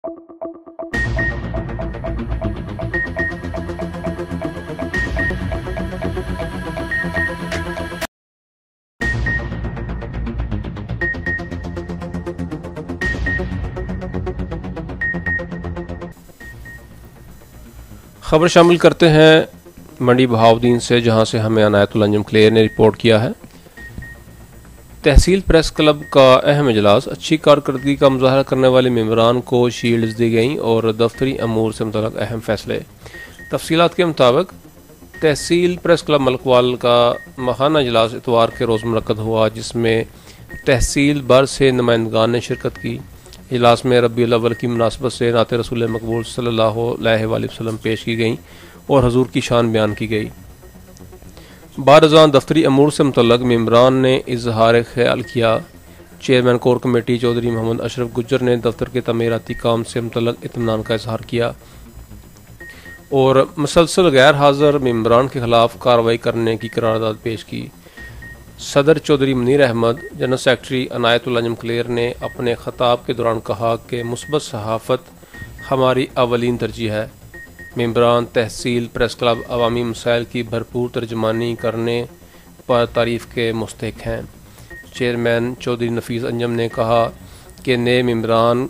खबर शामिल करते हैं मंडी बहाउद्दीन से, जहां से हमें अनायतुल अंजुम क्लेयर ने रिपोर्ट किया है। तहसील प्रेस क्लब का अहम इजलास, अच्छी कारकर्दगी का मुजाहरा करने वाले मेंबरान को शील्ड्स दी गईं और दफ्तरी अमूर से मुतल्लिक़ अहम फैसले। तफसीलात के मुताबिक तहसील प्रेस क्लब मलकवाल का माहाना इजलास इतवार के रोज़ मुनक्कद हुआ, जिसमें तहसील भर से नुमाइंदगान ने शिरकत की। इजलास में रबीउल अव्वल की मुनासबत से नाते रसूल मकबूल सल्लल्लाहु अलैहि वसल्लम पेश की गई और हजूर की शान बयान की गई। बारज़ान दफ्तरी अमूर से मुतल्लिक़ मेंबरान ने इजहार ख्याल किया। Chairman core committee Chaudhry Mohammad Ashraf Gujjar ने दफ्तर के तमीराती काम से मुतल्लिक़ इत्मीनान का इजहार किया और मुसलसल गैर हाज़िर मेंबरान के खिलाफ कार्रवाई करने की करारदाद पेश की। सदर चौधरी मुनीर अहमद, जनरल सेक्रेटरी अनायतुल अंजुम क्लेयर ने अपने खताब के दौरान कहा कि मुस्बत सहाफ़त हमारी अवलीन तरजीह है। मेंबरान तहसील प्रेस क्लब अवामी मसाइल की भरपूर तर्जमानी करने पर तारीफ़ के मुस्तहिक़ हैं। चेयरमैन चौधरी नफीस अंजम ने कहा कि नए मेंबरान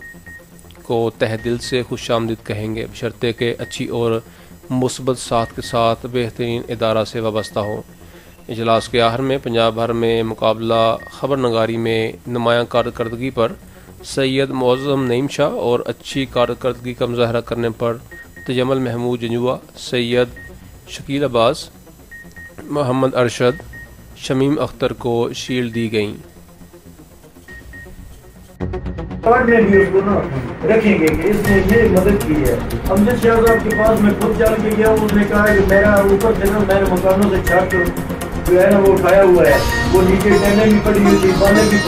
को तहे दिल से खुशामदीद कहेंगे, बशर्ते के अच्छी और मुस्बत साथ के साथ बेहतरीन इदारा से वाबस्ता हो। इजलास के आखिर में पंजाब भर में मुकाबला खबर नगारी में नुमायाँ कारकर्दगी पर सैयद मुअज़्ज़म नईम शाह और अच्छी कारकर्दगी का मुजाहरा करने पर तजम्मुल महमूद जंजुआ, सैयद शकील अब्बास, मोहम्मद अरशद, शमीम अख्तर को शील्ड दी गई। में भी उसको ना रखेंगे कि इसने मेरी मदद की है। अमजद शाह साहब के पास मैं खुद चल के गया, उसने कहा कि मेरा ऊपर से ना मैंने मकानों से छत जो है ना वो उठाया हुआ है, वो नीचे टेने भी पड़ी हुई थी, पानी भी